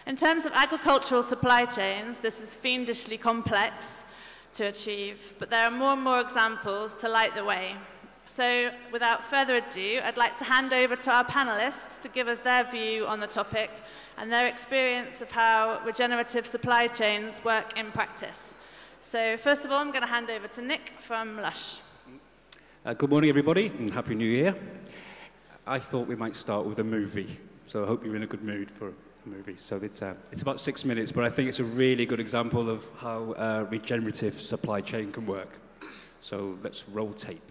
In terms of agricultural supply chains, this is fiendishly complex to achieve, but there are more and more examples to light the way. So, without further ado, I'd like to hand over to our panelists to give us their view on the topic and their experience of how regenerative supply chains work in practice. So, first of all, I'm going to hand over to Nick from Lush. Good morning, everybody, and Happy New Year. I thought we might start with a movie, so I hope you're in a good mood for a movie. So it's about 6 minutes, but I think it's a really good example of how regenerative supply chain can work. So let's roll tape.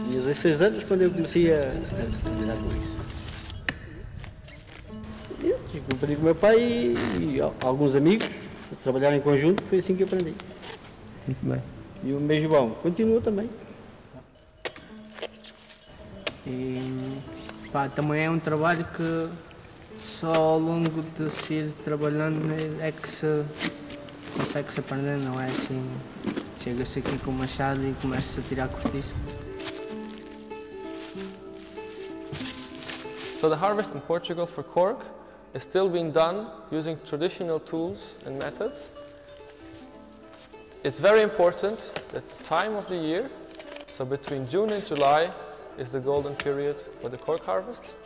Tinha 16 anos quando eu comecei a trabalhar com isso. Eu aprendi com o meu pai e alguns amigos a trabalhar em conjunto, foi assim que eu aprendi. Muito bem. E o meu João continua também. E também é um trabalho que só ao longo de se ir trabalhando é que se consegue-se aprender, não é assim, chega-se aqui com o machado e começa a tirar cortiça. So the harvest in Portugal for cork is still being done using traditional tools and methods. It's very important that the time of the year, so between June and July, is the golden period for the cork harvest.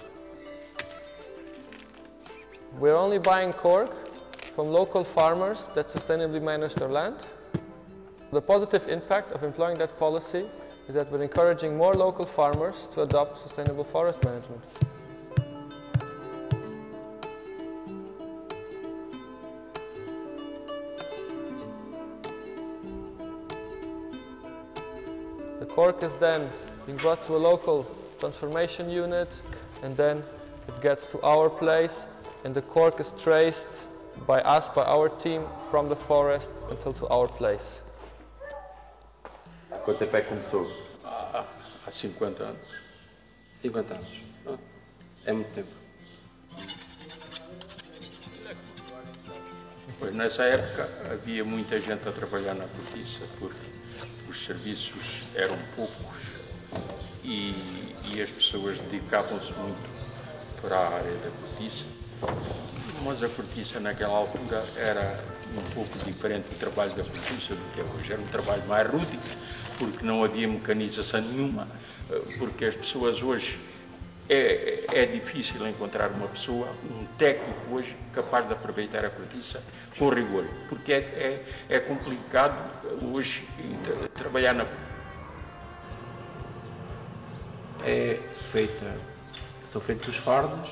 We're only buying cork from local farmers that sustainably manage their land. The positive impact of employing that policy is that we're encouraging more local farmers to adopt sustainable forest management. The cork is then being brought to a local transformation unit, and then it gets to our place, and the cork is traced by us, by our team, from the forest until to our place. Quanto tempo é que começou? Há 50 anos. 50 anos. É muito tempo. Pois nessa época havia muita gente a trabalhar na cortiça, porque os serviços eram poucos e as pessoas dedicavam-se muito para a área da cortiça. Mas a cortiça naquela altura era um pouco diferente do trabalho da cortiça do que é hoje. Era um trabalho mais rústico, porque não havia mecanização nenhuma, porque as pessoas hoje, é difícil encontrar uma pessoa, um técnico hoje, capaz de aproveitar a cortiça com rigor, porque é complicado hoje trabalhar na... São feitos os fardos,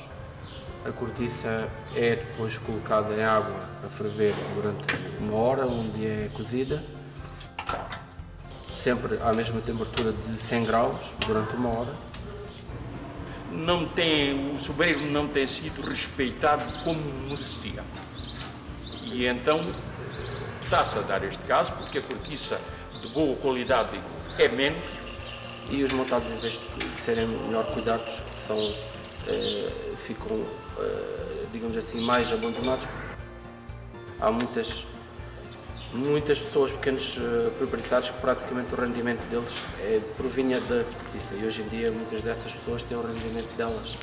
a cortiça é depois colocada em água a ferver durante 1 hora, onde é cozida, sempre à mesma temperatura de 100 graus, durante 1 hora. O sobreiro não tem sido respeitado como merecia. E então está-se a dar este caso, porque a cortiça de boa qualidade é menos. E os montados, em vez de serem melhor cuidados, ficam, digamos assim, mais abandonados. Há muitas pessoas, pequenos proprietários, que praticamente o rendimento deles provinha da cortiça, e hoje em dia muitas dessas pessoas têm o rendimento delas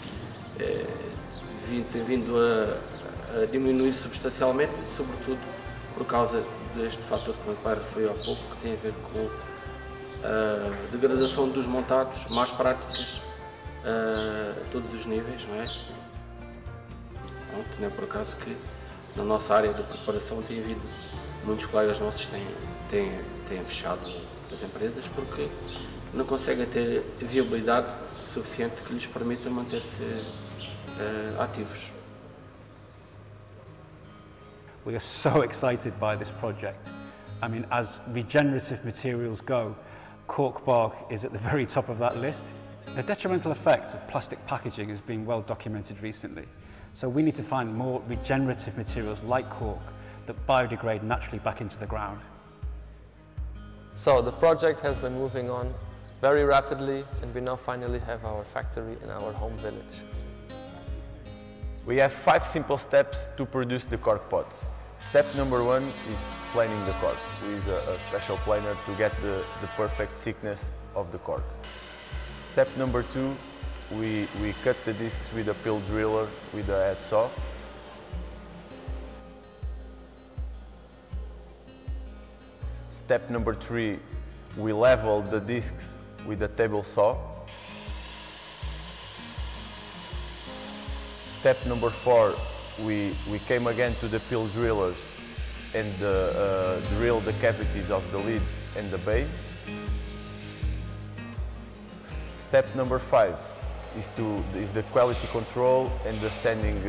tem vindo a diminuir substancialmente, sobretudo por causa deste fator que o meu pai referiu há pouco, que tem a ver com a degradação dos montados, más práticas a todos os níveis, não é? Não é por acaso que na nossa área de preparação tem havido muitos colegas nossos têm fechado as empresas porque não conseguem ter viabilidade suficiente que lhes permita manter-se ativos. We are so excited by this project. I mean, as regenerative materials go, cork bark is at the very top of that list. The detrimental effect of plastic packaging has been well documented recently. So we need to find more regenerative materials like cork that biodegrade naturally back into the ground. So the project has been moving on very rapidly, and we now finally have our factory in our home village. We have 5 simple steps to produce the cork pots. Step number 1 is planing the cork. We use a special planer to get the perfect thickness of the cork. Step number 2, we cut the discs with a pill driller with a head saw. Step number 3, we level the discs with a table saw. Step number 4, we came again to the pill drillers and drill the cavities of the lid and the base. Step number 5 is the quality control and the sanding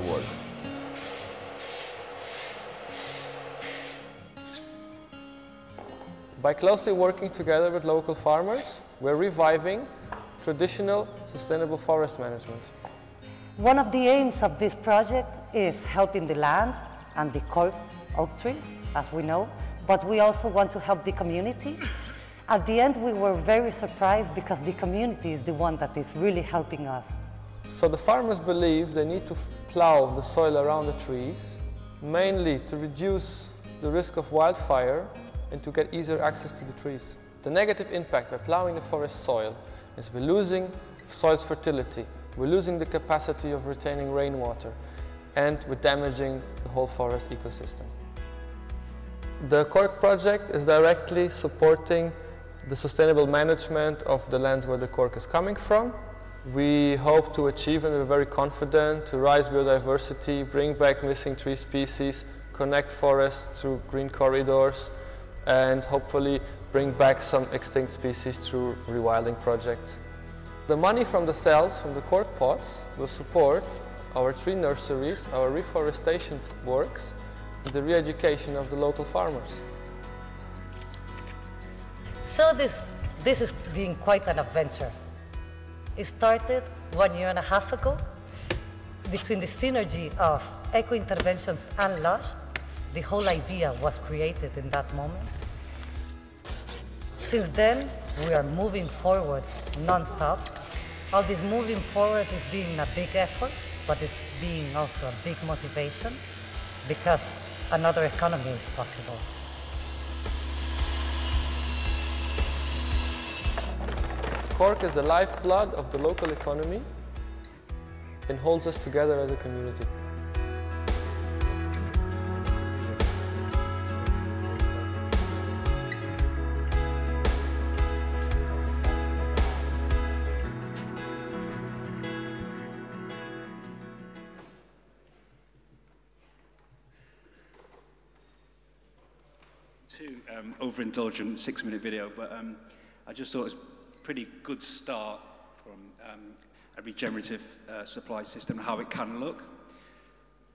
work. By closely working together with local farmers, we're reviving traditional sustainable forest management. One of the aims of this project is helping the land and the cork oak tree, as we know, but we also want to help the community. At the end, we were very surprised because the community is the one that is really helping us. So the farmers believe they need to plow the soil around the trees, mainly to reduce the risk of wildfire and to get easier access to the trees. The negative impact by plowing the forest soil is we're losing soil's fertility, we're losing the capacity of retaining rainwater, and we're damaging the whole forest ecosystem. The cork project is directly supporting the sustainable management of the lands where the cork is coming from. We hope to achieve, and we're very confident, to rise biodiversity, bring back missing tree species, connect forests through green corridors, and hopefully bring back some extinct species through rewilding projects. The money from the sales from the cork pots will support our tree nurseries, our reforestation works, and the re-education of the local farmers. So this has been quite an adventure. It started 1.5 years ago. Between the synergy of eco-interventions and Lush, the whole idea was created in that moment. Since then, we are moving forward non-stop. All this moving forward is being a big effort, but it's being also a big motivation because another economy is possible. Cork is the lifeblood of the local economy and holds us together as a community. To overindulge in a 6-minute video, but I just thought it was a pretty good start from a regenerative supply system, how it can look.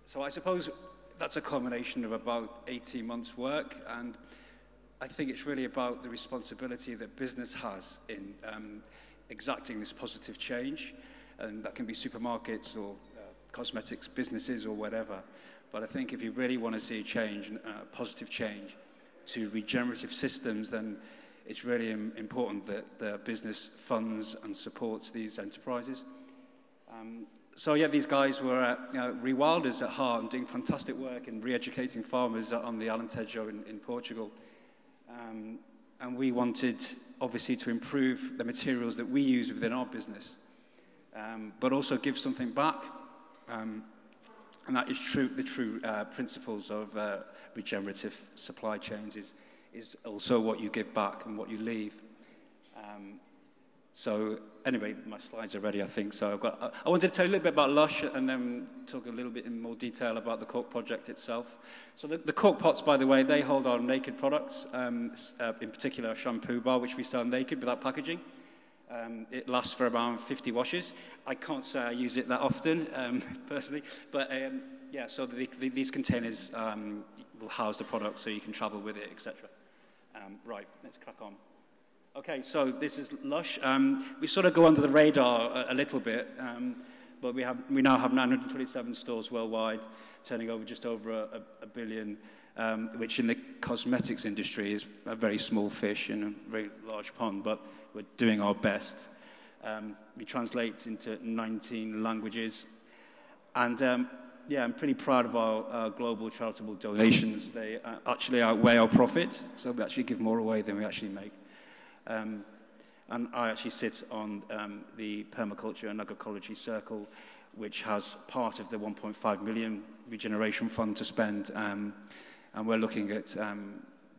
So I suppose that's a combination of about 18 months' work, and I think it's really about the responsibility that business has in exacting this positive change, and that can be supermarkets or cosmetics businesses or whatever. But I think if you really want to see change, positive change, to regenerative systems, then it's really important that the business funds and supports these enterprises. So yeah, these guys were rewilders at heart and doing fantastic work in re-educating farmers on the Alentejo in Portugal. And we wanted, obviously, to improve the materials that we use within our business, but also give something back. And that is the true principles of regenerative supply chains is also what you give back and what you leave. So anyway, my slides are ready, I think. So I wanted to tell you a little bit about Lush and then talk a little bit in more detail about the cork project itself. So the cork pots, by the way, they hold our naked products, in particular a shampoo bar, which we sell naked without packaging. It lasts for around 50 washes. I can't say I use it that often, personally, but yeah, so these containers will house the product so you can travel with it, etc. Right, let's crack on. Okay, so this is Lush. We sort of go under the radar a little bit, but we now have 927 stores worldwide, turning over just over a billion, which in the cosmetics industry is a very small fish in a very large pond, but we're doing our best. We translate into 19 languages. And yeah, I'm pretty proud of our global charitable donations. They actually outweigh our profits, so we actually give more away than we actually make. And I actually sit on the Permaculture and Agroecology Circle, which has part of the 1.5 million regeneration fund to spend. And we're looking at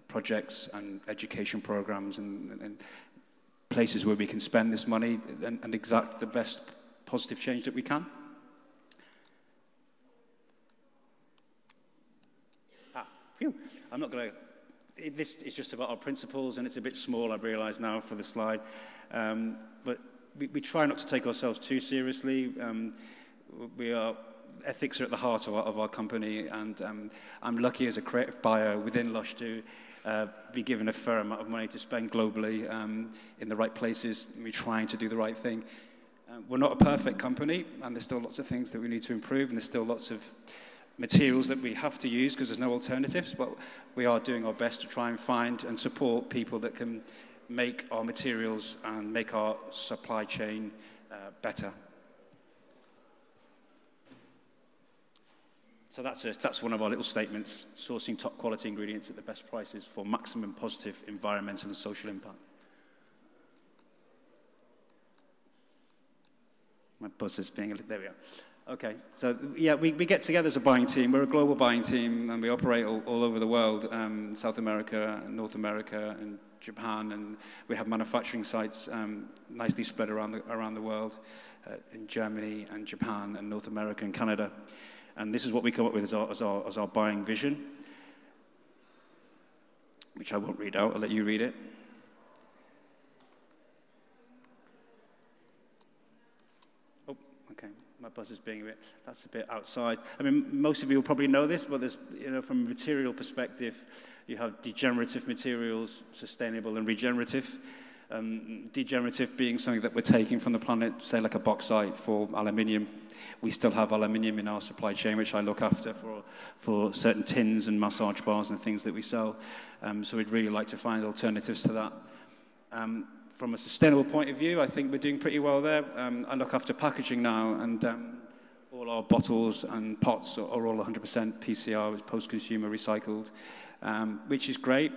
projects and education programs and places where we can spend this money and exact the best positive change that we can. Phew. I'm not going to, this is just about our principles, and it's a bit small, I realise now, for the slide. But we try not to take ourselves too seriously. Ethics are at the heart of our company, and I'm lucky as a creative buyer within Lush to be given a fair amount of money to spend globally in the right places. We're trying to do the right thing. We're not a perfect company, and there's still lots of things that we need to improve, and there's still lots of materials that we have to use because there's no alternatives, but we are doing our best to try and find and support people that can make our materials and make our supply chain better. So that's one of our little statements, sourcing top quality ingredients at the best prices for maximum positive environmental and social impact. My buzzer's being a little, there we are. Okay, so yeah, we get together as a buying team. We're a global buying team, and we operate all over the world, South America, and North America, and Japan, and we have manufacturing sites nicely spread around the world, in Germany and Japan and North America and Canada. And this is what we come up with as our buying vision, which I won't read out. I'll let you read it. Oh, okay. My buzzer's being that's a bit outside. I mean, most of you will probably know this, but there's, from a material perspective, you have degenerative materials, sustainable and regenerative. Degenerative being something that we're taking from the planet, say like a bauxite for aluminium. We still have aluminium in our supply chain, which I look after for certain tins and massage bars and things that we sell. So we'd really like to find alternatives to that. From a sustainable point of view, I think we're doing pretty well there. I look after packaging now, and all our bottles and pots are all 100% PCR, post-consumer recycled, which is great.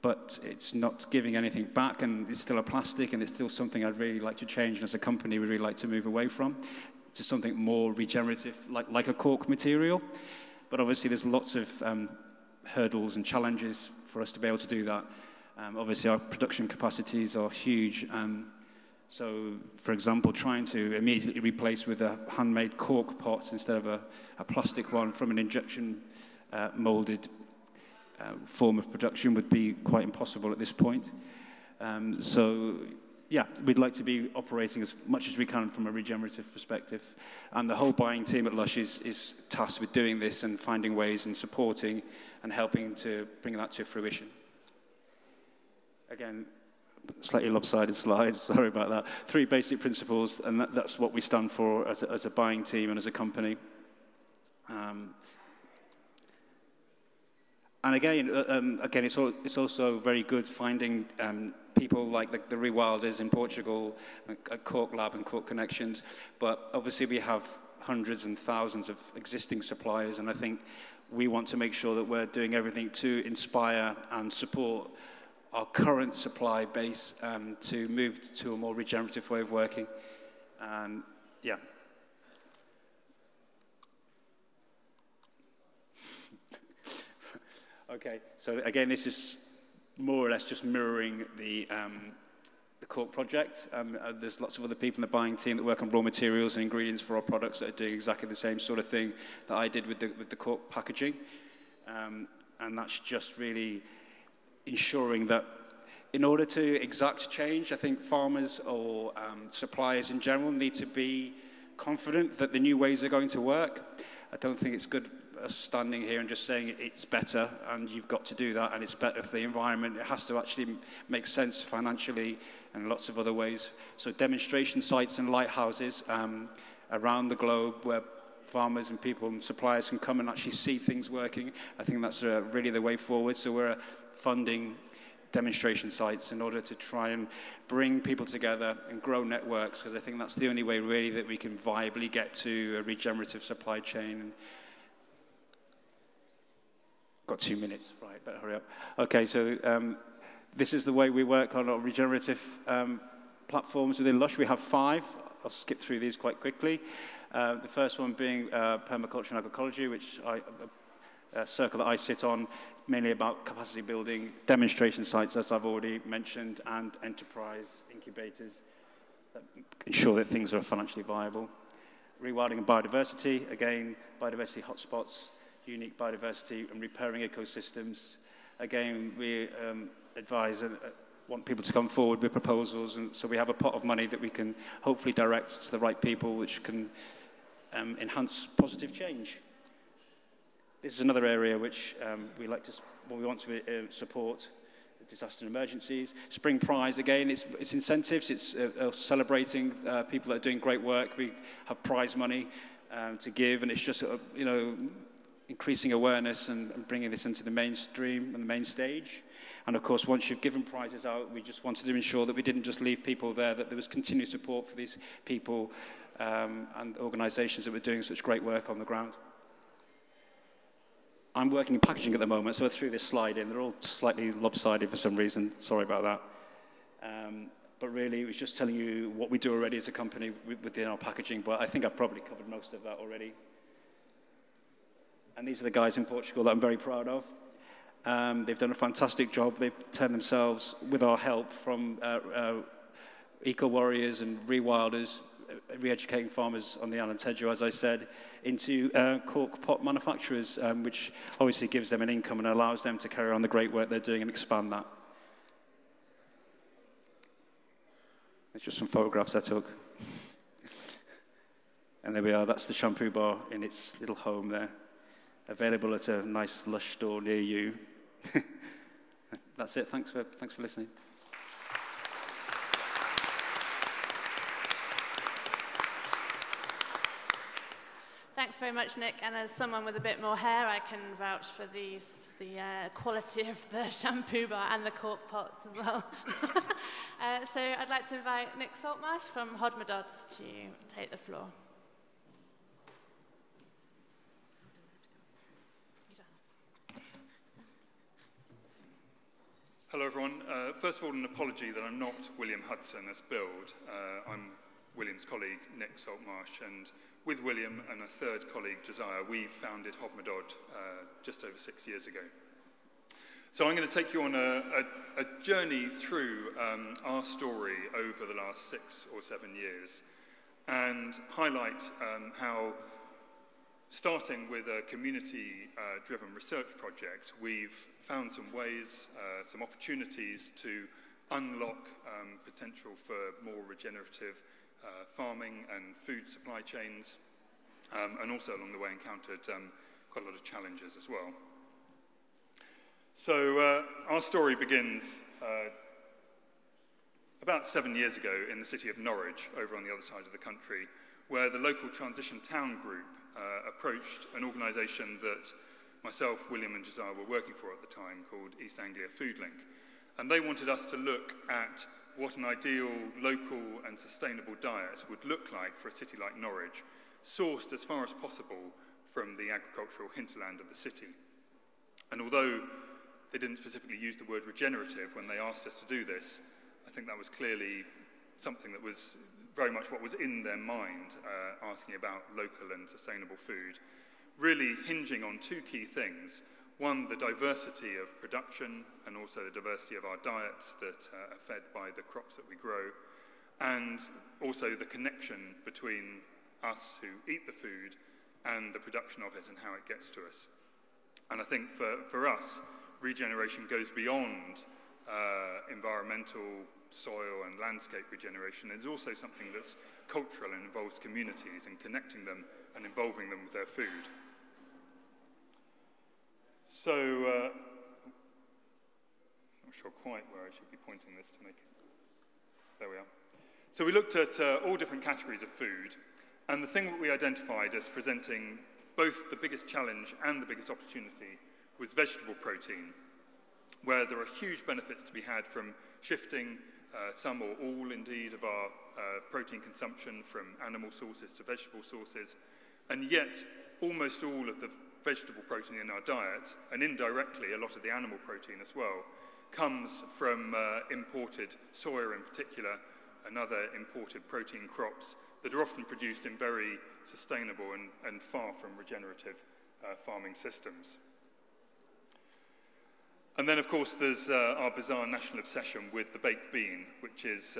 But it's not giving anything back, and it's still a plastic, and it's still something I'd really like to change, and as a company we'd really like to move away from to something more regenerative, like a cork material. But obviously there's lots of hurdles and challenges for us to be able to do that. Obviously our production capacities are huge, so for example trying to immediately replace with a handmade cork pot instead of a plastic one from an injection molded form of production would be quite impossible at this point. So yeah, we'd like to be operating as much as we can from a regenerative perspective, and the whole buying team at Lush is tasked with doing this and finding ways and supporting and helping to bring that to fruition. Again, slightly lopsided slides, sorry about that. 3 basic principles, and that's what we stand for as a buying team and as a company. And again, it's also very good finding people like the Rewilders in Portugal, at Cork Lab and Cork Connections. But obviously we have hundreds and thousands of existing suppliers, and I think we want to make sure that we're doing everything to inspire and support our current supply base to move to a more regenerative way of working. And yeah. Okay, so again, this is more or less just mirroring the Cork project. There's lots of other people in the buying team that work on raw materials and ingredients for our products that are doing exactly the same sort of thing that I did with the Cork packaging. And that's just really ensuring that in order to exact change, I think farmers or suppliers in general need to be confident that the new ways are going to work. I don't think it's good us standing here and just saying it's better and you've got to do that and it's better for the environment. It has to actually make sense financially and lots of other ways. So demonstration sites and lighthouses around the globe where farmers and people and suppliers can come and actually see things working. I think that's really the way forward. So we're funding demonstration sites in order to try and bring people together and grow networks, because I think that's the only way really that we can viably get to a regenerative supply chain. Got 2 minutes, right, better hurry up. Okay, so this is the way we work on our regenerative platforms within Lush. We have 5. I'll skip through these quite quickly. The first one being permaculture and agroecology, which a circle that I sit on, mainly about capacity building, demonstration sites, as I've already mentioned, and enterprise incubators that ensure that things are financially viable. Rewilding and biodiversity, again, biodiversity hotspots, unique biodiversity, and repairing ecosystems. Again, we advise and want people to come forward with proposals, and so we have a pot of money that we can hopefully direct to the right people, which can enhance positive change. This is another area which we want to support: disaster and emergencies. Spring Prize, again, it's incentives. It's celebrating people that are doing great work. We have prize money to give, and it's just increasing awareness and bringing this into the mainstream and the main stage. And of course, once you've given prizes out, we just wanted to ensure that we didn't just leave people there, that there was continued support for these people and organisations that were doing such great work on the ground. I'm working in packaging at the moment, so I threw this slide in. They're all slightly lopsided for some reason. Sorry about that. But really, it was just telling you what we do already as a company within our packaging, but I think I've probably covered most of that already. And these are the guys in Portugal that I'm very proud of. They've done a fantastic job. They've turned themselves, with our help from eco-warriors and rewilders, re-educating farmers on the Alentejo, as I said, into cork pot manufacturers, which obviously gives them an income and allows them to carry on the great work they're doing and expand that. There's just some photographs I took. And there we are, that's the shampoo bar in its little home there, available at a nice Lush store near you. That's it, thanks for listening. Thanks very much, Nick. And as someone with a bit more hair, I can vouch for the quality of the shampoo bar and the cork pots as well. So I'd like to invite Nick Saltmarsh from Hodmedods to take the floor. Hello, everyone. First of all, an apology that I'm not William Hudson as billed. I'm William's colleague, Nick Saltmarsh, and with William and a third colleague, Josiah, we founded Hodmedod just over 6 years ago. So I'm going to take you on a journey through our story over the last 6 or 7 years and highlight how, starting with a community-driven research project, we've found some ways, some opportunities to unlock potential for more regenerative farming and food supply chains, and also along the way encountered quite a lot of challenges as well. So our story begins about 7 years ago in the city of Norwich, over on the other side of the country, where the local Transition Town Group approached an organisation that myself, William and Josiah were working for at the time, called East Anglia Food Link. And they wanted us to look at what an ideal local and sustainable diet would look like for a city like Norwich, sourced as far as possible from the agricultural hinterland of the city. And although they didn't specifically use the word regenerative when they asked us to do this, I think that was clearly something that was very much what was in their mind, asking about local and sustainable food, really hinging on 2 key things. One, the diversity of production and also the diversity of our diets that are fed by the crops that we grow, and also the connection between us who eat the food and the production of it and how it gets to us. And I think for us, regeneration goes beyond environmental, soil and landscape regeneration. It's also something that's cultural and involves communities and connecting them and involving them with their food. So, not sure quite where I should be pointing this to make it. There we are. So we looked at all different categories of food, and the thing that we identified as presenting both the biggest challenge and the biggest opportunity was vegetable protein. where there are huge benefits to be had from shifting some or all, indeed, of our protein consumption from animal sources to vegetable sources, and yet almost all of the vegetable protein in our diet, and indirectly a lot of the animal protein as well, comes from imported soya in particular, and other imported protein crops that are often produced in very sustainable and far from regenerative farming systems. And then, of course, there's our bizarre national obsession with the baked bean, which is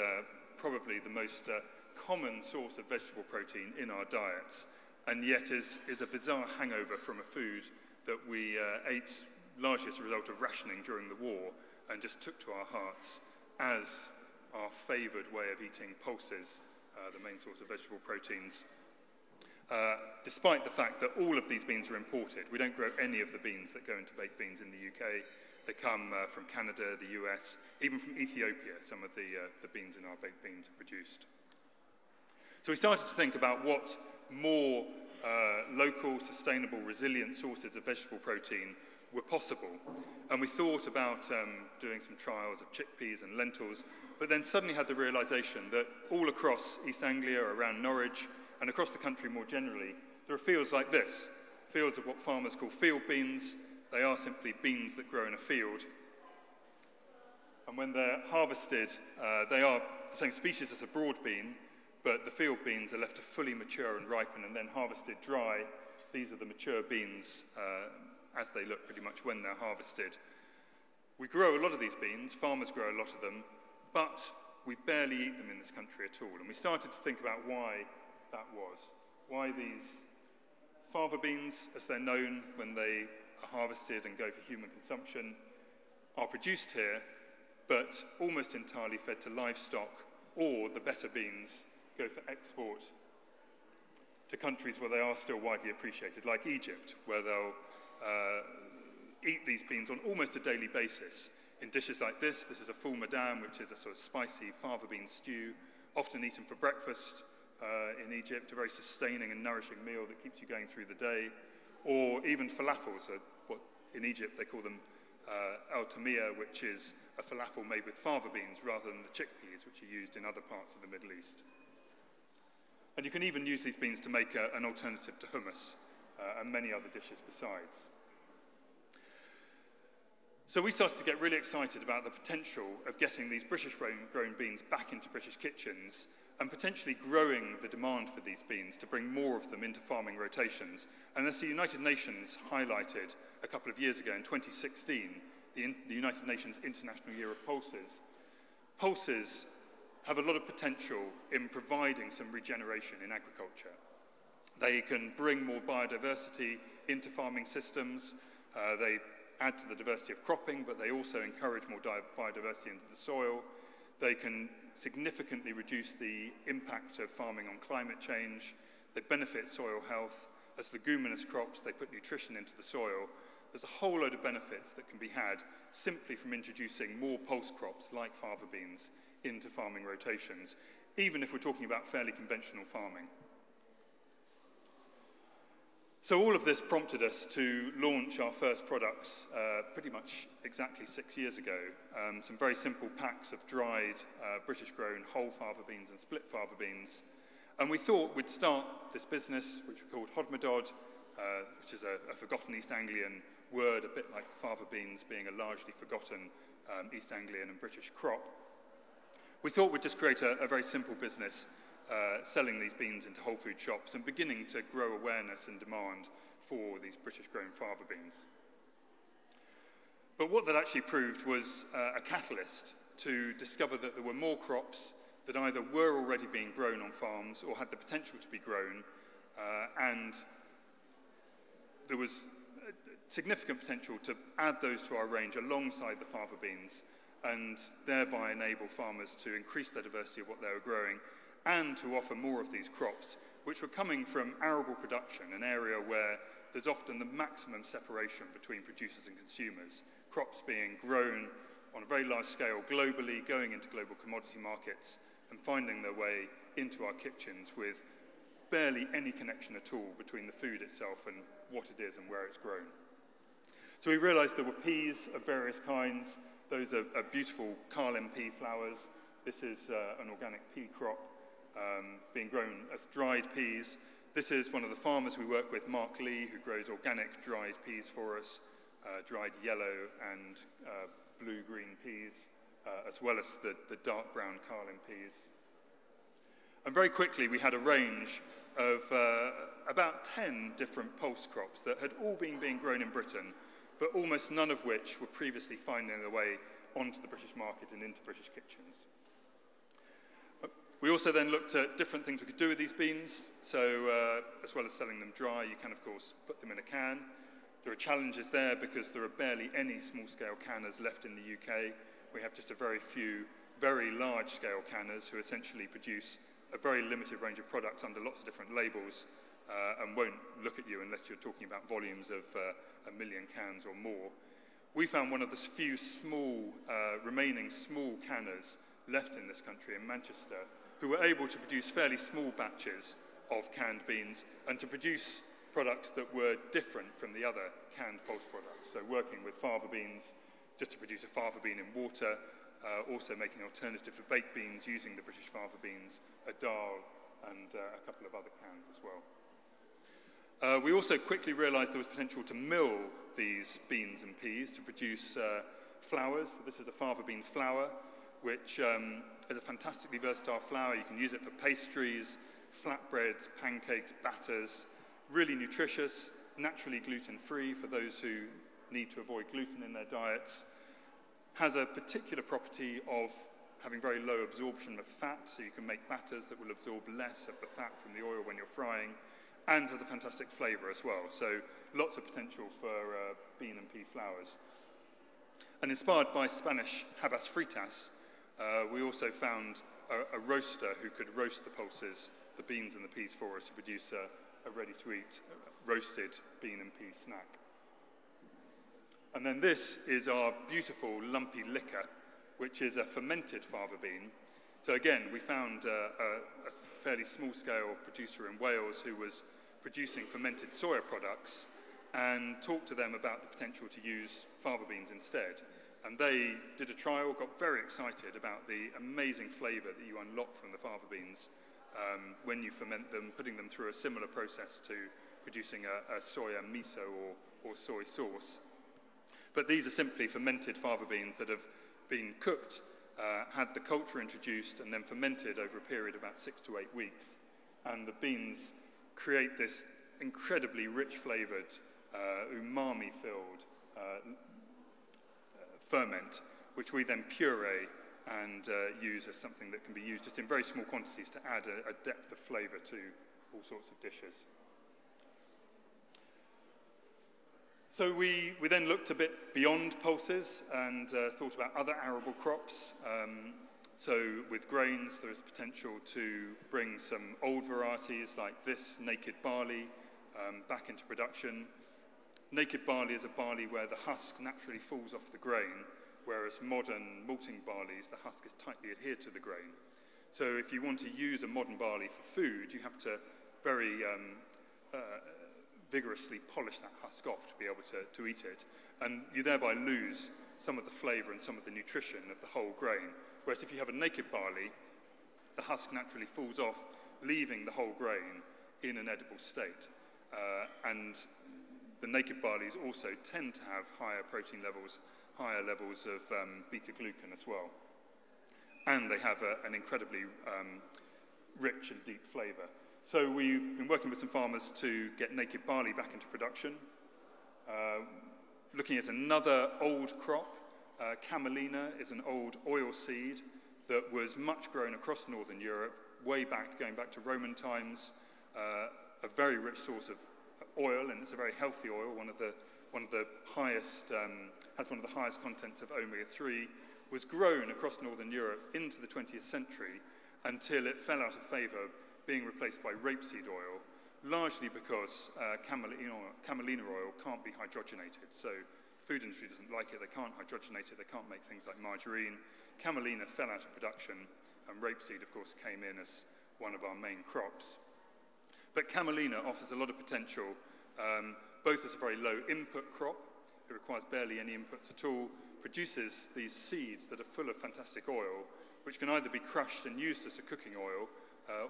probably the most common source of vegetable protein in our diets, and yet is a bizarre hangover from a food that we ate largely as a result of rationing during the war and just took to our hearts as our favoured way of eating pulses, the main source of vegetable proteins. Despite the fact that all of these beans are imported, we don't grow any of the beans that go into baked beans in the UK. They come from Canada, the US, even from Ethiopia. Some of the beans in our baked beans are produced. So we started to think about what more local, sustainable, resilient sources of vegetable protein were possible. And we thought about doing some trials of chickpeas and lentils, but then suddenly had the realization that all across East Anglia, around Norwich, and across the country more generally, there are fields like this, fields of what farmers call field beans. They are simply beans that grow in a field. And when they're harvested, they are the same species as a broad bean, but the field beans are left to fully mature and ripen and then harvested dry. These are the mature beans as they look pretty much when they're harvested. We grow a lot of these beans, farmers grow a lot of them, but we barely eat them in this country at all. And we started to think about why that was. Why these fava beans, as they're known when they are harvested and go for human consumption, are produced here, but almost entirely fed to livestock, or the better beans go for export to countries where they are still widely appreciated, like Egypt, where they'll eat these beans on almost a daily basis in dishes like this. This is a full madame, which is a sort of spicy fava bean stew, often eaten for breakfast in Egypt, a very sustaining and nourishing meal that keeps you going through the day. Or even falafels, what in Egypt they call them al-tamia, which is a falafel made with fava beans rather than the chickpeas, which are used in other parts of the Middle East. And you can even use these beans to make an alternative to hummus and many other dishes besides. So we started to get really excited about the potential of getting these British-grown beans back into British kitchens and potentially growing the demand for these beans to bring more of them into farming rotations. And as the United Nations highlighted a couple of years ago in 2016, the United Nations International Year of Pulses, pulses have a lot of potential in providing some regeneration in agriculture. They can bring more biodiversity into farming systems. They add to the diversity of cropping, but they also encourage more biodiversity into the soil. They can significantly reduce the impact of farming on climate change. They benefit soil health. As leguminous crops, they put nutrition into the soil. There's a whole load of benefits that can be had simply from introducing more pulse crops like fava beans into farming rotations, even if we're talking about fairly conventional farming. So all of this prompted us to launch our first products pretty much exactly 6 years ago. Some very simple packs of dried British-grown whole fava beans and split fava beans. And we thought we'd start this business, which we called Hodmedod, which is a forgotten East Anglian word, a bit like the fava beans being a largely forgotten East Anglian and British crop. We thought we'd just create a very simple business selling these beans into whole food shops and beginning to grow awareness and demand for these British-grown fava beans. But what that actually proved was a catalyst to discover that there were more crops that either were already being grown on farms or had the potential to be grown, and there was significant potential to add those to our range alongside the fava beans and thereby enable farmers to increase the diversity of what they were growing and to offer more of these crops, which were coming from arable production, an area where there's often the maximum separation between producers and consumers, crops being grown on a very large scale globally, going into global commodity markets and finding their way into our kitchens with barely any connection at all between the food itself and what it is and where it's grown. So we realized there were peas of various kinds. Those are beautiful Carlin pea flowers. This is an organic pea crop being grown as dried peas. This is one of the farmers we work with, Mark Lee, who grows organic dried peas for us, dried yellow and blue-green peas, as well as the dark brown Carlin peas. And very quickly, we had a range of about 10 different pulse crops that had all been being grown in Britain, but almost none of which were previously finding their way onto the British market and into British kitchens. We also then looked at different things we could do with these beans. So as well as selling them dry, you can, of course, put them in a can. There are challenges there because there are barely any small-scale canners left in the UK. We have just a very few very large-scale canners who essentially produce a very limited range of products under lots of different labels and won't look at you unless you're talking about volumes of 1 million cans or more. We found one of the few remaining small canners left in this country in Manchester who were able to produce fairly small batches of canned beans and to produce products that were different from the other canned pulse products. So working with fava beans, just to produce a fava bean in water, also making an alternative for baked beans using the British fava beans, a dal, and a couple of other cans as well. We also quickly realized there was potential to mill these beans and peas to produce flours. This is a fava bean flour, which is a fantastically versatile flour. You can use it for pastries, flatbreads, pancakes, batters. Really nutritious, naturally gluten-free for those who need to avoid gluten in their diets. Has a particular property of having very low absorption of fat, so you can make batters that will absorb less of the fat from the oil when you're frying, and has a fantastic flavour as well. So lots of potential for bean and pea flours. And inspired by Spanish habas fritas, we also found a roaster who could roast the pulses, the beans and the peas for us to produce a ready-to-eat roasted bean and pea snack. And then this is our beautiful lumpy liquor, which is a fermented fava bean. So again, we found a fairly small-scale producer in Wales who was producing fermented soya products and talked to them about the potential to use fava beans instead. And they did a trial, got very excited about the amazing flavour that you unlock from the fava beans when you ferment them, putting them through a similar process to producing a soya miso or soy sauce. But these are simply fermented fava beans that have been cooked, had the culture introduced, and then fermented over a period of about 6 to 8 weeks. And the beans create this incredibly rich flavoured, umami-filled ferment, which we then puree and use as something that can be used just in very small quantities to add a depth of flavour to all sorts of dishes. So we then looked a bit beyond pulses and thought about other arable crops. So with grains, there is potential to bring some old varieties like this naked barley back into production. Naked barley is a barley where the husk naturally falls off the grain, whereas modern malting barleys, the husk is tightly adhered to the grain. So if you want to use a modern barley for food, you have to very vigorously polish that husk off to be able to eat it. And you thereby lose some of the flavour and some of the nutrition of the whole grain. Whereas if you have a naked barley, the husk naturally falls off, leaving the whole grain in an edible state. And the naked barleys also tend to have higher protein levels, higher levels of beta-glucan as well. And they have an incredibly rich and deep flavour. So we've been working with some farmers to get naked barley back into production. Looking at another old crop, camelina is an old oil seed that was much grown across Northern Europe, way back, going back to Roman times, a very rich source of oil, and it's a very healthy oil, one of the highest, has one of the highest contents of omega-3, was grown across Northern Europe into the 20th century until it fell out of favour, being replaced by rapeseed oil, largely because camelina oil can't be hydrogenated. So the food industry doesn't like it, they can't hydrogenate it, they can't make things like margarine. Camelina fell out of production, and rapeseed, of course, came in as one of our main crops. But camelina offers a lot of potential, both as a very low input crop. It requires barely any inputs at all, produces these seeds that are full of fantastic oil, which can either be crushed and used as a cooking oil,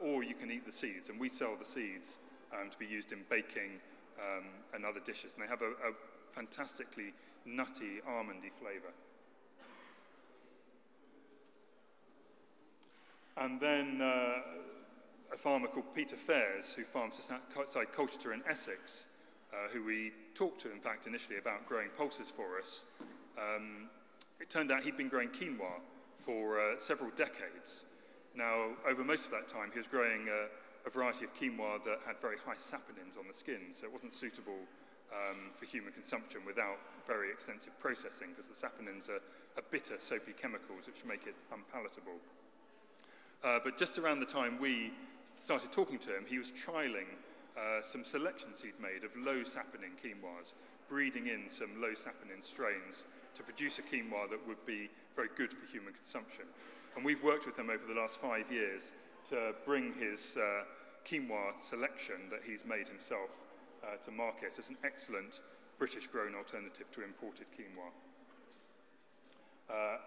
or you can eat the seeds. And we sell the seeds to be used in baking and other dishes. And they have a fantastically nutty, almondy flavour. And then a farmer called Peter Fairs, who farms just outside Colchester in Essex, who we talked to, in fact, initially about growing pulses for us. It turned out he'd been growing quinoa for several decades. Now, over most of that time, he was growing a variety of quinoa that had very high saponins on the skin, so it wasn't suitable for human consumption without very extensive processing, because the saponins are bitter, soapy chemicals which make it unpalatable. But just around the time we started talking to him, he was trialling some selections he'd made of low saponin quinoas, breeding in some low saponin strains to produce a quinoa that would be very good for human consumption. And we've worked with him over the last 5 years to bring his quinoa selection that he's made himself to market as an excellent British-grown alternative to imported quinoa.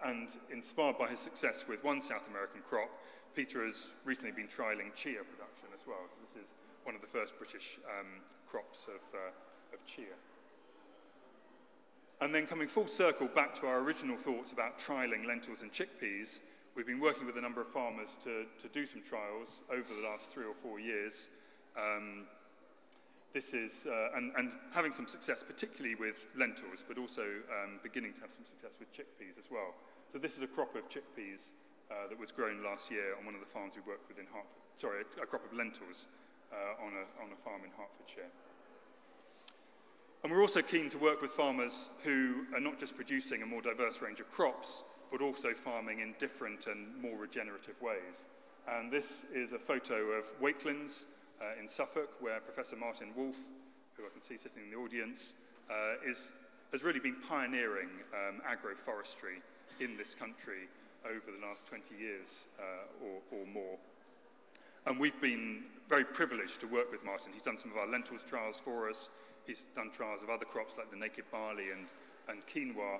And inspired by his success with one South American crop, Peter has recently been trialling chia production as well. So this is one of the first British crops of chia. And then coming full circle back to our original thoughts about trialling lentils and chickpeas, we've been working with a number of farmers to do some trials over the last 3 or 4 years. This is, and having some success, particularly with lentils, but also beginning to have some success with chickpeas as well. So this is a crop of chickpeas that was grown last year on one of the farms we worked with in Hertford. Sorry, a crop of lentils on a farm in Hertfordshire. And we're also keen to work with farmers who are not just producing a more diverse range of crops, but also farming in different and more regenerative ways. And this is a photo of Wakelands in Suffolk, where Professor Martin Wolf, who I can see sitting in the audience, has really been pioneering agroforestry in this country over the last 20 years or more. And we've been very privileged to work with Martin. He's done some of our lentils trials for us. He's done trials of other crops like the naked barley and quinoa,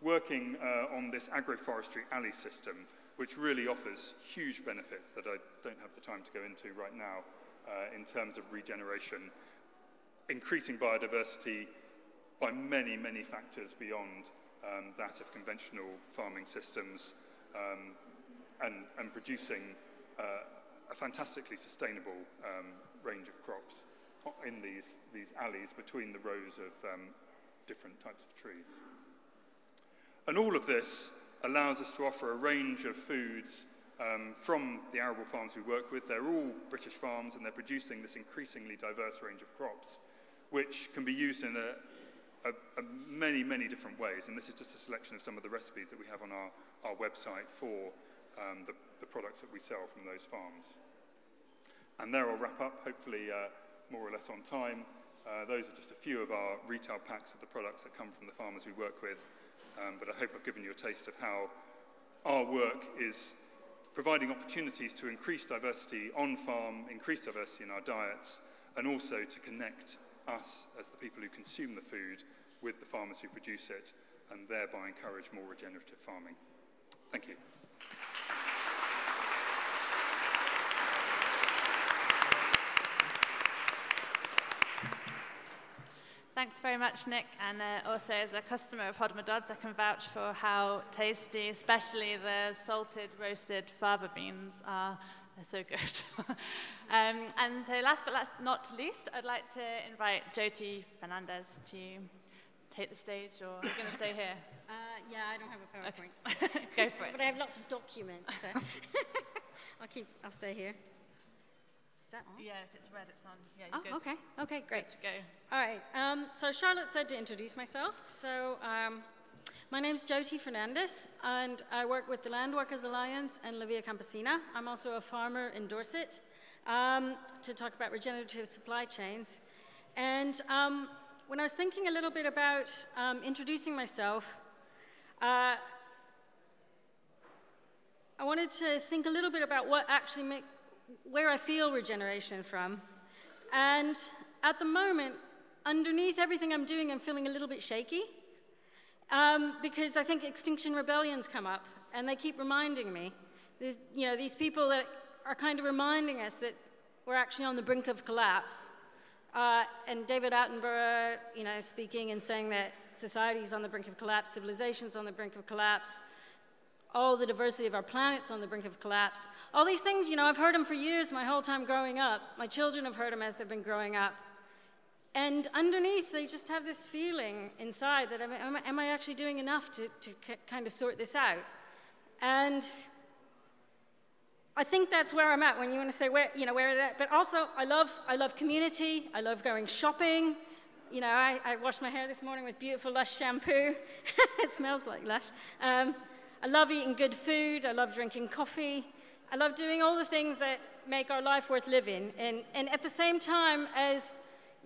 working on this agroforestry alley system, which really offers huge benefits that I don't have the time to go into right now in terms of regeneration, increasing biodiversity by many, many factors beyond that of conventional farming systems, and producing a fantastically sustainable range of crops in these alleys between the rows of different types of trees. And all of this allows us to offer a range of foods from the arable farms we work with. They're all British farms, and they're producing this increasingly diverse range of crops, which can be used in many, many different ways. And this is just a selection of some of the recipes that we have on our website for the products that we sell from those farms. And there I'll wrap up, hopefully more or less on time. Those are just a few of our retail packs of the products that come from the farmers we work with. But I hope I've given you a taste of how our work is providing opportunities to increase diversity on farm, increase diversity in our diets, and also to connect us as the people who consume the food with the farmers who produce it, and thereby encourage more regenerative farming. Thank you. Thanks very much, Nick. And also, as a customer of Hodmedod's, I can vouch for how tasty, especially the salted, roasted fava beans are. They're so good. And so last but not least, I'd like to invite Jyoti Fernandes to take the stage, or are you going to stay here? Yeah, I don't have a PowerPoint. Okay. Go for it. But I have lots of documents, so I'll stay here. Is that on? Yeah, if it's red, it's on. Yeah, you're good. Okay. Okay, great. Good to go. All right. So Charlotte said to introduce myself. So my name's Jyoti Fernandes, and I work with the Land Workers Alliance and La Via Campesina. I'm also a farmer in Dorset to talk about regenerative supply chains. And when I was thinking a little bit about introducing myself, I wanted to think a little bit about what actually where I feel regeneration from. And at the moment, underneath everything I'm doing, I'm feeling a little bit shaky. because I think Extinction Rebellion's come up, and they keep reminding me. These people that are kind of reminding us that we're actually on the brink of collapse. And David Attenborough, speaking and saying that society's on the brink of collapse, civilization's on the brink of collapse, all the diversity of our planet's on the brink of collapse. All these things, I've heard them for years, my whole time growing up. My children have heard them as they've been growing up. And underneath, they just have this feeling inside that, am I actually doing enough to kind of sort this out? And I think that's where I'm at when you want to say where it at. But also, I love community. I love going shopping. I washed my hair this morning with beautiful Lush shampoo. It smells like Lush. I love eating good food. I love drinking coffee. I love doing all the things that make our life worth living. And at the same time as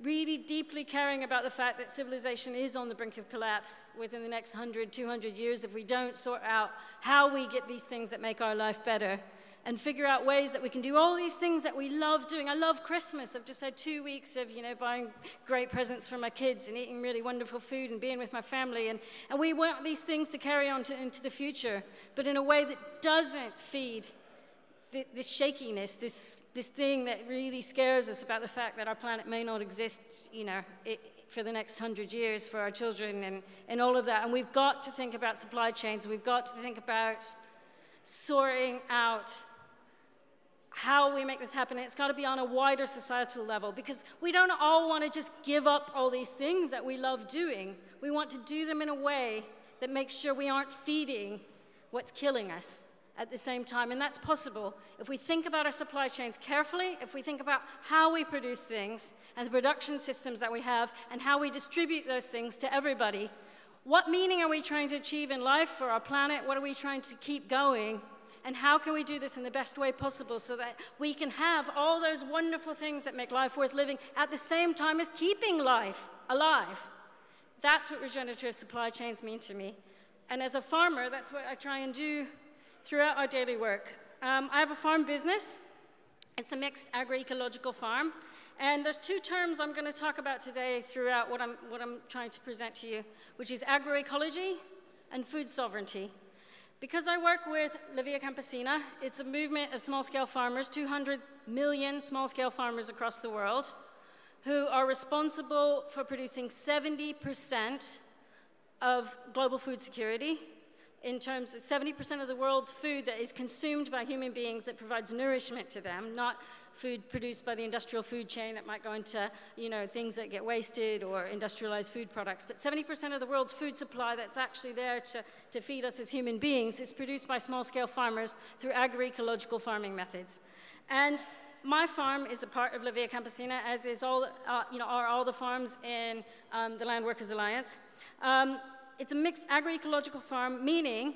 really deeply caring about the fact that civilization is on the brink of collapse within the next 100, 200 years if we don't sort out how we get these things that make our life better and figure out ways that we can do all these things that we love doing. I love Christmas. I've just had 2 weeks of, buying great presents for my kids and eating really wonderful food and being with my family. And we want these things to carry on into the future, but in a way that doesn't feed this shakiness, this thing that really scares us about the fact that our planet may not exist, for the next 100 years for our children and all of that. And we've got to think about supply chains. We've got to think about sorting out how we make this happen. And it's got to be on a wider societal level because we don't all want to just give up all these things that we love doing. We want to do them in a way that makes sure we aren't feeding what's killing us at the same time, and that's possible if we think about our supply chains carefully, if we think about how we produce things and the production systems that we have and how we distribute those things to everybody. What meaning are we trying to achieve in life for our planet? What are we trying to keep going? And how can we do this in the best way possible so that we can have all those wonderful things that make life worth living at the same time as keeping life alive? That's what regenerative supply chains mean to me. And as a farmer, that's what I try and do throughout our daily work. I have a farm business. It's a mixed agroecological farm. And there's two terms I'm going to talk about today throughout what I'm trying to present to you, which is agroecology and food sovereignty. Because I work with La Via Campesina, it's a movement of small-scale farmers, 200 million small-scale farmers across the world, who are responsible for producing 70% of global food security, in terms of 70% of the world's food that is consumed by human beings that provides nourishment to them, not food produced by the industrial food chain that might go into, things that get wasted or industrialized food products. But 70% of the world's food supply that's actually there to feed us as human beings is produced by small-scale farmers through agroecological farming methods. And my farm is a part of La Via Campesina, as is are all the farms in the Land Workers Alliance. It's a mixed agroecological farm, meaning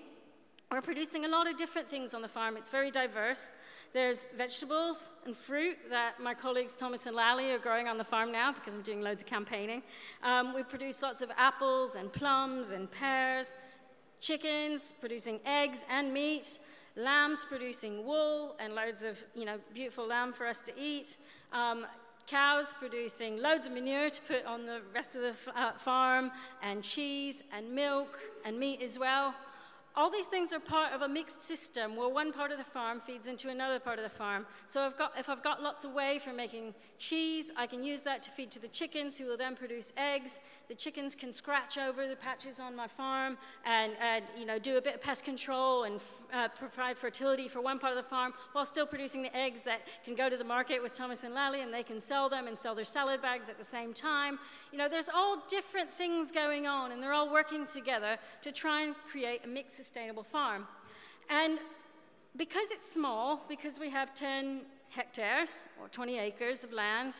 we're producing a lot of different things on the farm. It's very diverse. There's vegetables and fruit that my colleagues Thomas and Lally are growing on the farm now because I'm doing loads of campaigning. We produce lots of apples and plums and pears, chickens producing eggs and meat, lambs producing wool and loads of beautiful lamb for us to eat, cows producing loads of manure to put on the rest of the farm, and cheese and milk and meat as well. All these things are part of a mixed system where one part of the farm feeds into another part of the farm. So if I've got lots of whey for making cheese, I can use that to feed to the chickens, who will then produce eggs. The chickens can scratch over the patches on my farm and do a bit of pest control and provide fertility for one part of the farm while still producing the eggs that can go to the market with Thomas and Lally, and they can sell them and sell their salad bags at the same time. There's all different things going on, and they're all working together to try and create a mixed sustainable farm. And because it's small, because we have 10 hectares or 20 acres of land,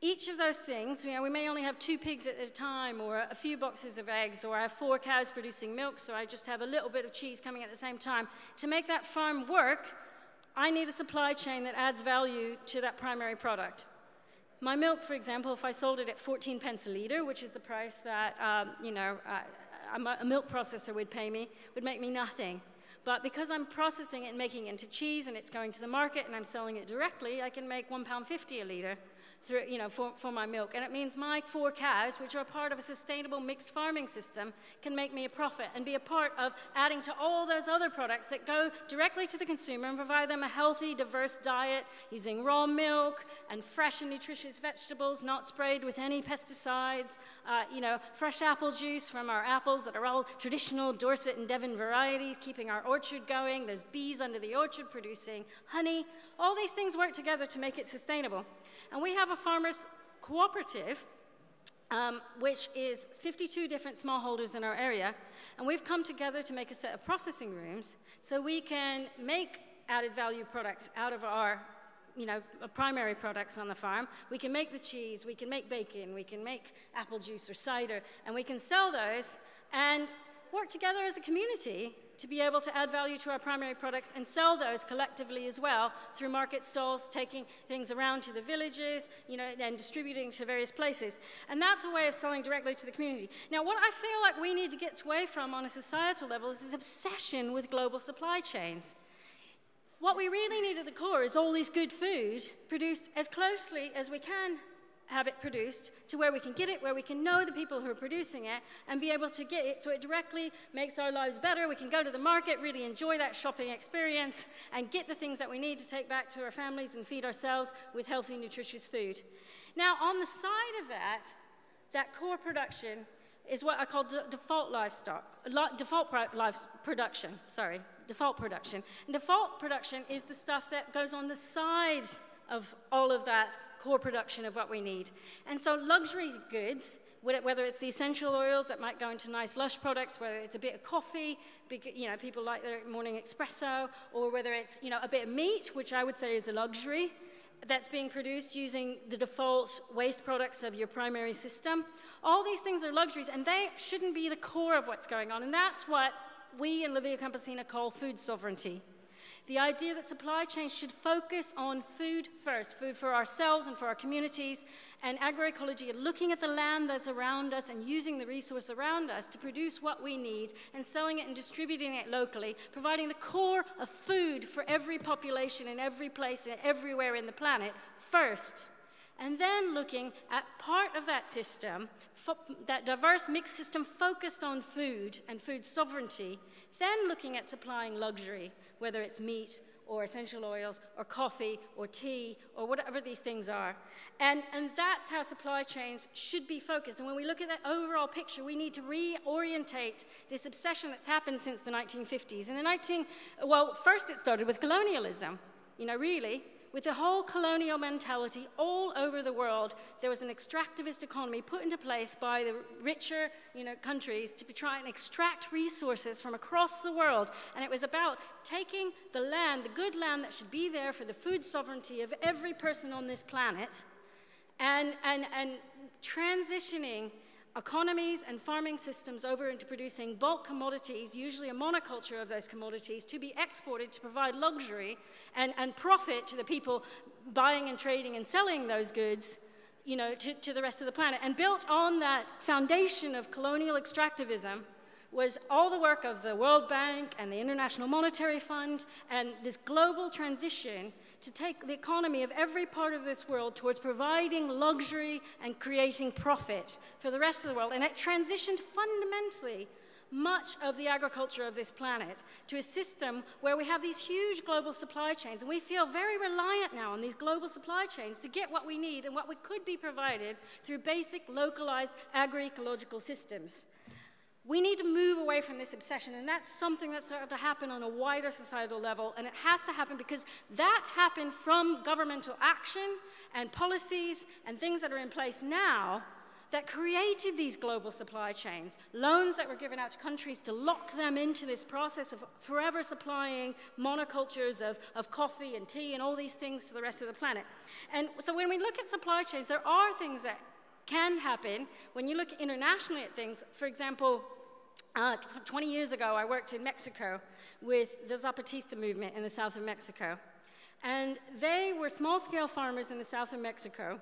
each of those things, we may only have 2 pigs at a time, or a few boxes of eggs, or I have 4 cows producing milk, so I just have a little bit of cheese coming at the same time. To make that farm work, I need a supply chain that adds value to that primary product. My milk, for example, if I sold it at 14 pence a litre, which is the price that a milk processor would pay me, would make me nothing. But because I'm processing it and making it into cheese, and it's going to the market, and I'm selling it directly, I can make £1.50 a litre. through, you know, for my milk. And it means my 4 cows, which are part of a sustainable mixed farming system, can make me a profit and be a part of adding to all those other products that go directly to the consumer and provide them a healthy, diverse diet using raw milk and fresh and nutritious vegetables, not sprayed with any pesticides, you know, fresh apple juice from our apples that are all traditional Dorset and Devon varieties, keeping our orchard going. There's bees under the orchard producing honey. All these things work together to make it sustainable. And we have a farmers cooperative, which is 52 different smallholders in our area. And we've come together to make a set of processing rooms so we can make added value products out of our, you know, primary products on the farm. We can make the cheese, we can make bacon, we can make apple juice or cider, and we can sell those and work together as a community to be able to add value to our primary products and sell those collectively as well through market stalls, taking things around to the villages, you know, and distributing to various places. And that's a way of selling directly to the community. Now, what I feel like we need to get away from on a societal level is this obsession with global supply chains. What we really need at the core is all this good food produced as closely as we can have it produced to where we can get it, where we can know the people who are producing it and be able to get it so it directly makes our lives better. We can go to the market, really enjoy that shopping experience and get the things that we need to take back to our families and feed ourselves with healthy, nutritious food. Now, on the side of that core production is what I call default production. And default production is the stuff that goes on the side of all of that core production of what we need. And so luxury goods, whether it's the essential oils that might go into nice lush products, whether it's a bit of coffee, you know, people like their morning espresso, or whether it's, you know, a bit of meat, which I would say is a luxury, that's being produced using the default waste products of your primary system. All these things are luxuries, and they shouldn't be the core of what's going on, and that's what we in La Via Campesina call food sovereignty. The idea that supply chains should focus on food first, food for ourselves and for our communities, and agroecology, looking at the land that's around us and using the resource around us to produce what we need and selling it and distributing it locally, providing the core of food for every population in every place and everywhere in the planet first. And then looking at part of that system, that diverse mixed system focused on food and food sovereignty, then looking at supplying luxury, whether it's meat or essential oils or coffee or tea or whatever these things are. And that's how supply chains should be focused. And when we look at that overall picture, we need to reorientate this obsession that's happened since the 1950s. Well, first it started with colonialism, you know, really. With the whole colonial mentality all over the world, there was an extractivist economy put into place by the richer, you know, countries to try and extract resources from across the world. And it was about taking the land, the good land that should be there for the food sovereignty of every person on this planet, and transitioning economies and farming systems over into producing bulk commodities, usually a monoculture of those commodities, to be exported to provide luxury and profit to the people buying and trading and selling those goods, you know, to the rest of the planet. And built on that foundation of colonial extractivism was all the work of the World Bank and the International Monetary Fund and this global transition to take the economy of every part of this world towards providing luxury and creating profit for the rest of the world. And it transitioned fundamentally much of the agriculture of this planet to a system where we have these huge global supply chains, and we feel very reliant now on these global supply chains to get what we need and what we could be provided through basic localized agroecological systems. We need to move away from this obsession, and that's something that's started to happen on a wider societal level, and it has to happen because that happened from governmental action and policies and things that are in place now that created these global supply chains, loans that were given out to countries to lock them into this process of forever supplying monocultures of coffee and tea and all these things to the rest of the planet. And so when we look at supply chains, there are things that can happen when you look internationally at things. For example, 20 years ago, I worked in Mexico with the Zapatista movement in the south of Mexico. And they were small-scale farmers in the south of Mexico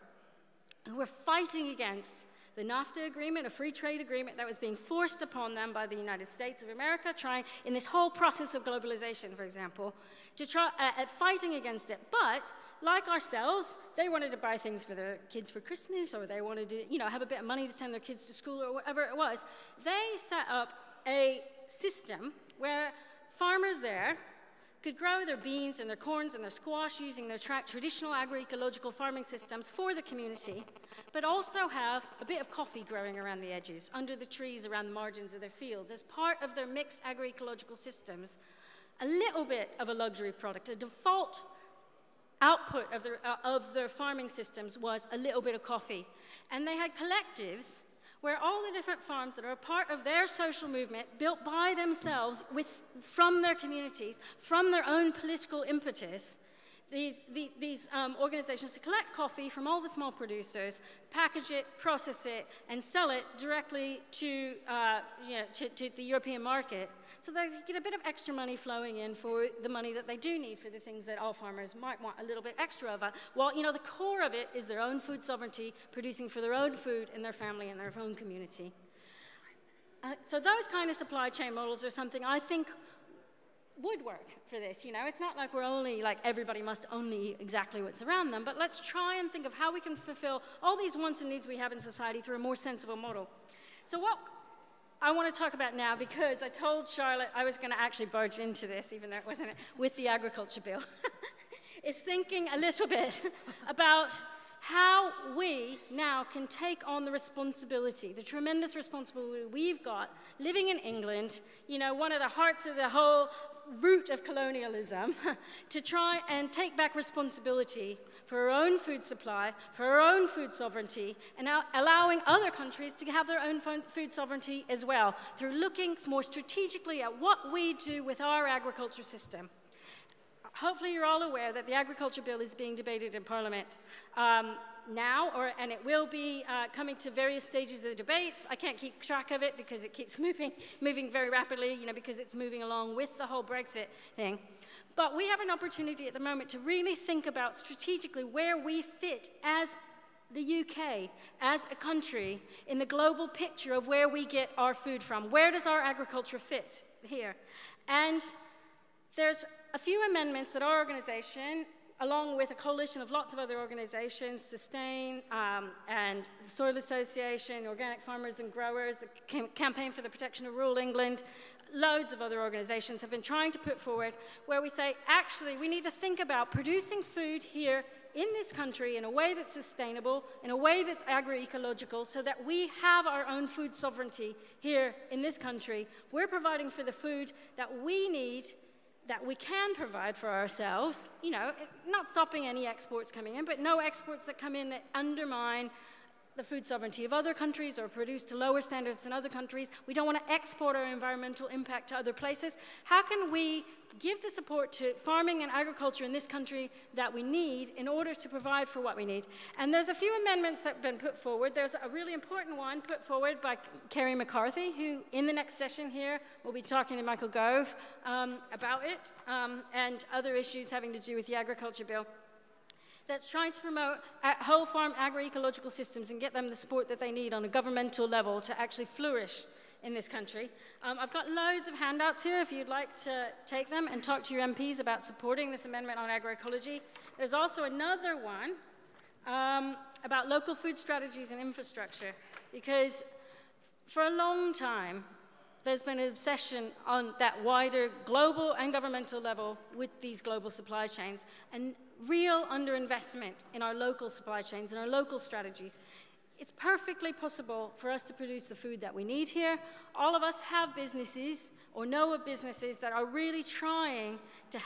who were fighting against the NAFTA agreement, a free trade agreement that was being forced upon them by the United States of America, trying in this whole process of globalization, for example, to try at fighting against it. But like ourselves, they wanted to buy things for their kids for Christmas, or they wanted to, have a bit of money to send their kids to school, or whatever it was. They set up a system where farmers there could grow their beans and their corns and their squash using their traditional agroecological farming systems for the community, but also have a bit of coffee growing around the edges, under the trees, around the margins of their fields, as part of their mixed agroecological systems. A little bit of a luxury product, a default output of their farming systems was a little bit of coffee. And they had collectives where all the different farms that are a part of their social movement, built by themselves from their communities, from their own political impetus, these organizations to collect coffee from all the small producers, package it, process it, and sell it directly to the European market, so they get a bit of extra money flowing in for the money that they do need for the things that all farmers might want a little bit extra of. Well, the core of it is their own food sovereignty, producing for their own food and their family and their own community. So those kind of supply chain models are something I think would work for this. It's not like we're only, like everybody must only eat exactly what's around them, but let's try and think of how we can fulfill all these wants and needs we have in society through a more sensible model. So what I want to talk about now, because I told Charlotte I was going to actually barge into this, even though it wasn't with the agriculture bill, is thinking a little bit about how we now can take on the responsibility, the tremendous responsibility we've got living in England, one of the hearts of the whole root of colonialism, to try and take back responsibility for our own food supply, for our own food sovereignty, and allowing other countries to have their own food sovereignty as well, through looking more strategically at what we do with our agriculture system. Hopefully you're all aware that the agriculture bill is being debated in Parliament now, and it will be coming to various stages of the debates. I can't keep track of it because it keeps moving very rapidly, because it's moving along with the whole Brexit thing. But we have an opportunity at the moment to really think about strategically where we fit as the UK, as a country, in the global picture of where we get our food from. Where does our agriculture fit here? And there's a few amendments that our organization, along with a coalition of lots of other organizations, Sustain and the Soil Association, Organic Farmers and Growers, the Campaign for the Protection of Rural England, loads of other organizations have been trying to put forward, where we say, actually, we need to think about producing food here in this country in a way that's sustainable, in a way that's agroecological, so that we have our own food sovereignty here in this country. We're providing for the food that we need, that we can provide for ourselves, not stopping any exports coming in, but no exports that come in that undermine the food sovereignty of other countries or produce to lower standards in other countries. We don't want to export our environmental impact to other places. How can we give the support to farming and agriculture in this country that we need in order to provide for what we need? And there's a few amendments that have been put forward. There's a really important one put forward by Kerry McCarthy, who in the next session here will be talking to Michael Gove about it and other issues having to do with the agriculture bill, that's trying to promote whole farm agroecological systems and get them the support that they need on a governmental level to actually flourish in this country. I've got loads of handouts here if you'd like to take them and talk to your MPs about supporting this amendment on agroecology. There's also another one about local food strategies and infrastructure, because for a long time there's been an obsession on that wider global and governmental level with these global supply chains, and real underinvestment in our local supply chains and our local strategies. It's perfectly possible for us to produce the food that we need here. All of us have businesses or know of businesses that are really trying to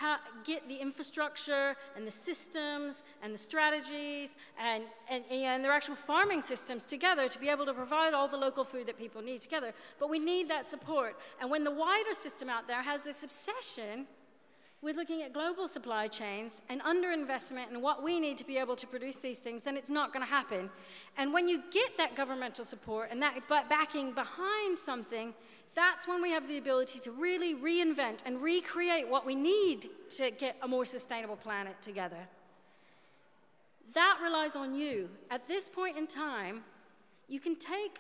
get the infrastructure and the systems and the strategies and their actual farming systems together to be able to provide all the local food that people need together. But we need that support. And when the wider system out there has this obsession with looking at global supply chains and underinvestment in what we need to be able to produce these things, then it's not going to happen. And when you get that governmental support and that backing behind something, that's when we have the ability to really reinvent and recreate what we need to get a more sustainable planet together. That relies on you. At this point in time, you can take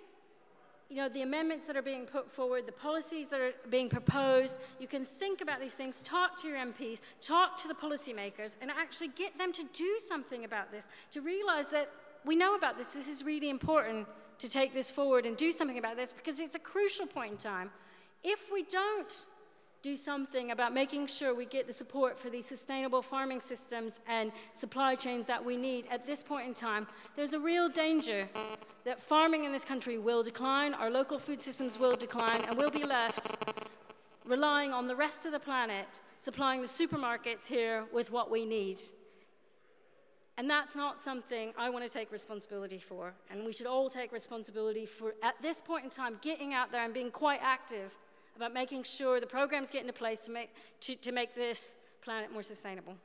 the amendments that are being put forward, the policies that are being proposed, you can think about these things, talk to your MPs, talk to the policymakers, and actually get them to do something about this, to realize that we know about this, this is really important to take this forward and do something about this, because it's a crucial point in time. If we don't do something about making sure we get the support for these sustainable farming systems and supply chains that we need at this point in time, there's a real danger that farming in this country will decline, our local food systems will decline, and we'll be left relying on the rest of the planet, supplying the supermarkets here with what we need. And that's not something I want to take responsibility for. And we should all take responsibility for, at this point in time, getting out there and being quite active about making sure the programs get into place to make this planet more sustainable.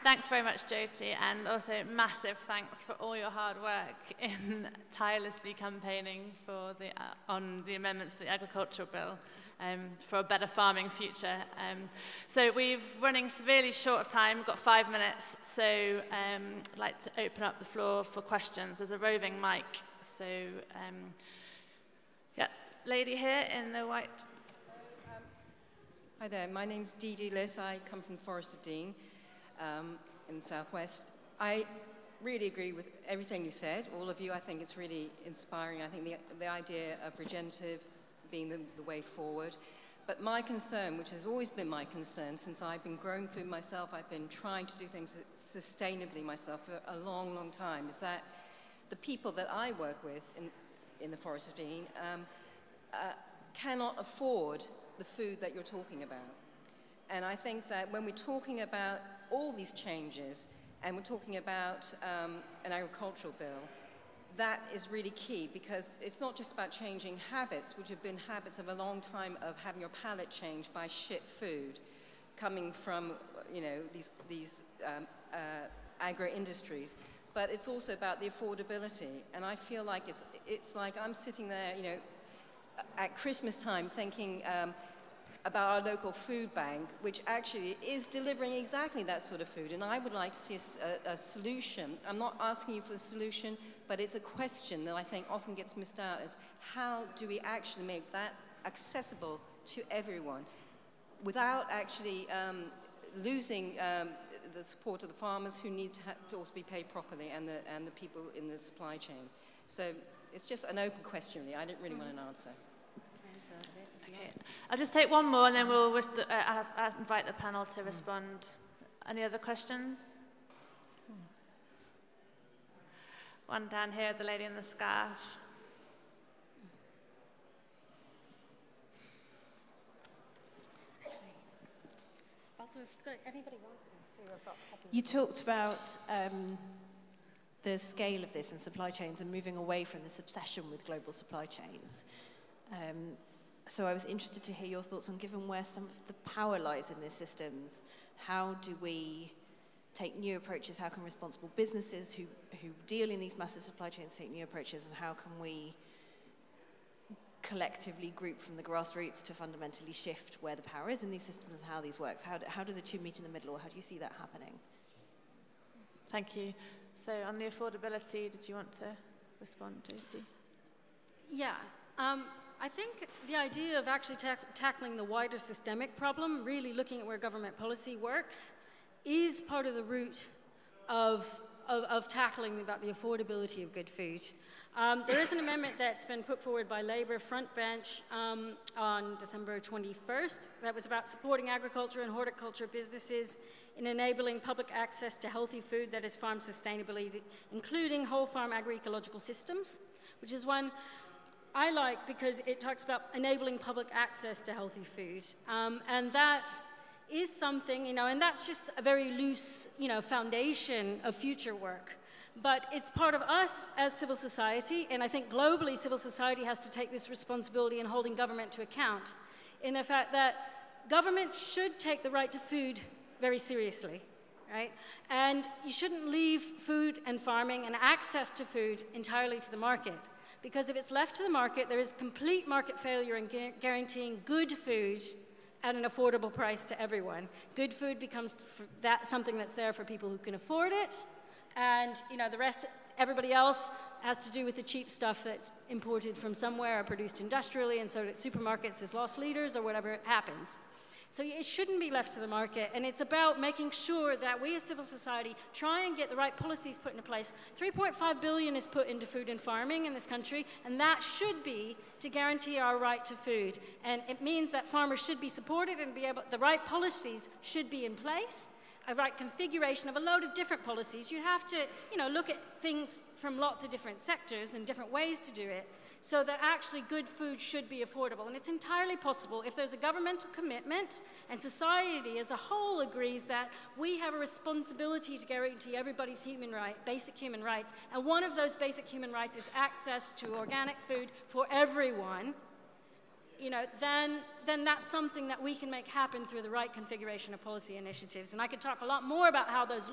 Thanks very much, Jyoti, and also massive thanks for all your hard work in tirelessly campaigning for on the amendments for the agricultural bill for a better farming future. So we're running severely short of time, we've got 5 minutes, so I'd like to open up the floor for questions. There's a roving mic, so yeah, lady here in the white. Hi there, my name's Dee Dee Liss, I come from Forest of Dean. In the Southwest. I really agree with everything you said, all of you. I think it's really inspiring. I think the idea of regenerative being the way forward. But my concern, which has always been my concern since I've been growing food myself, I've been trying to do things sustainably myself for a long, long time, is that the people that I work with in the Forest of Dean cannot afford the food that you're talking about. And I think that when we're talking about all these changes, and we're talking about an agricultural bill, that is really key, because it's not just about changing habits, which have been habits of a long time of having your palate changed by shit food, coming from these agro-industries, but it's also about the affordability. And I feel like it's like I'm sitting there, at Christmas time thinking about our local food bank, which actually is delivering exactly that sort of food. And I would like to see a solution. I'm not asking you for a solution, but it's a question that I think often gets missed out, is how do we actually make that accessible to everyone without actually losing the support of the farmers who need to also be paid properly, and the people in the supply chain. So it's just an open question, really. I don't really want an answer. Okay. I'll just take one more and then we'll I'll invite the panel to respond. Any other questions? One down here, the lady in the scarf. Also, if anybody wants this too, I've got copies. You talked about the scale of this and supply chains and moving away from this obsession with global supply chains. So I was interested to hear your thoughts on, given where some of the power lies in these systems, how do we take new approaches? How can responsible businesses who deal in these massive supply chains take new approaches, and how can we collectively group from the grassroots to fundamentally shift where the power is in these systems and how these work? How do the two meet in the middle, or how do you see that happening? Thank you. So on the affordability, did you want to respond, Jyoti? Yeah. I think the idea of actually tackling the wider systemic problem, really looking at where government policy works, is part of the root of tackling about the affordability of good food. There is an amendment that's been put forward by Labour Frontbench on December 21st that was about supporting agriculture and horticulture businesses in enabling public access to healthy food that is farmed sustainably, including whole farm agroecological systems, which is one I like because it talks about enabling public access to healthy food. And that is something, and that's just a very loose, foundation of future work. But it's part of us as civil society, and I think globally civil society has to take this responsibility in holding government to account, in the fact that government should take the right to food very seriously. right? And you shouldn't leave food and farming and access to food entirely to the market. Because if it's left to the market, there is complete market failure in guaranteeing good food at an affordable price to everyone. Good food becomes something that's there for people who can afford it, and the rest, everybody else, has to do with the cheap stuff that's imported from somewhere or produced industrially, and so that supermarkets is loss leaders or whatever happens. So it shouldn't be left to the market, and it's about making sure that we as civil society try and get the right policies put into place. 3.5 billion is put into food and farming in this country, and that should be to guarantee our right to food. And it means that farmers should be supported and the right policies should be in place, a right configuration of a load of different policies. You have to, look at things from lots of different sectors and different ways to do it, so that actually good food should be affordable. And it's entirely possible if there's a governmental commitment and society as a whole agrees that we have a responsibility to guarantee everybody's basic human rights, and one of those basic human rights is access to organic food for everyone, then that's something that we can make happen through the right configuration of policy initiatives. And I could talk a lot more about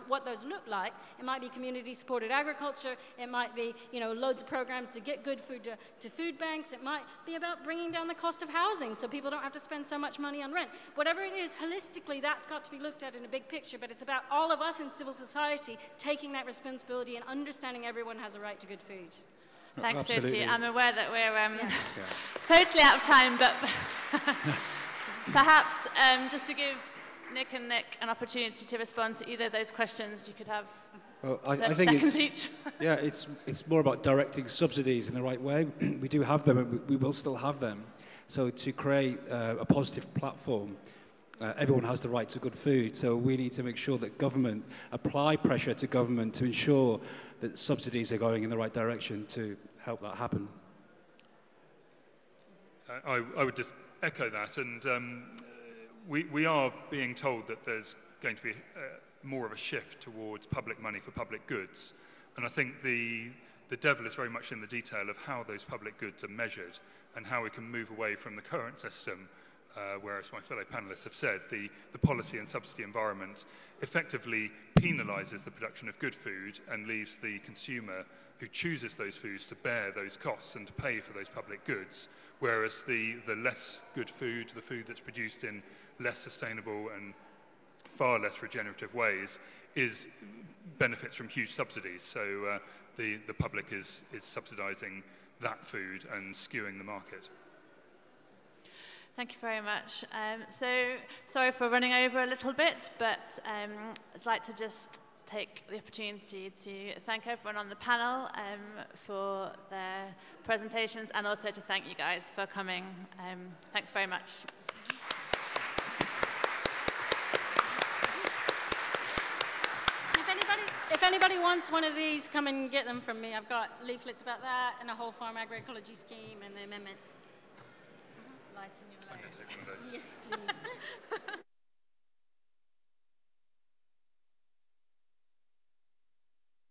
what those look like. It might be community-supported agriculture. It might be, loads of programs to get good food to food banks. It might be about bringing down the cost of housing so people don't have to spend so much money on rent. Whatever it is, holistically, that's got to be looked at in a big picture. But it's about all of us in civil society taking that responsibility and understanding everyone has a right to good food. Thanks, Jyoti. I'm aware that we're totally out of time, but perhaps just to give Nick and Nick an opportunity to respond to either of those questions, you could have 30 seconds each. Yeah, it's more about directing subsidies in the right way. We do have them, and we will still have them. So to create a positive platform, everyone has the right to good food, so we need to make sure that government apply pressure to government to ensure that subsidies are going in the right direction to help that happen. I would just echo that, and we are being told that there's going to be more of a shift towards public money for public goods, and I think the devil is very much in the detail of how those public goods are measured and how we can move away from the current system, where, as my fellow panellists have said, the policy and subsidy environment effectively penalises the production of good food and leaves the consumer who chooses those foods to bear those costs and to pay for those public goods, whereas the less good food, the food that's produced in less sustainable and far less regenerative ways, benefits from huge subsidies. So the public is subsidising that food and skewing the market. Thank you very much. So sorry for running over a little bit, but I'd like to just take the opportunity to thank everyone on the panel for their presentations, and also to thank you guys for coming. Thanks very much. If anybody wants one of these, come and get them from me. I've got leaflets about that and a whole farm agroecology scheme and the amendments. Lighten your load. I'm going to take one of those. Yes, please.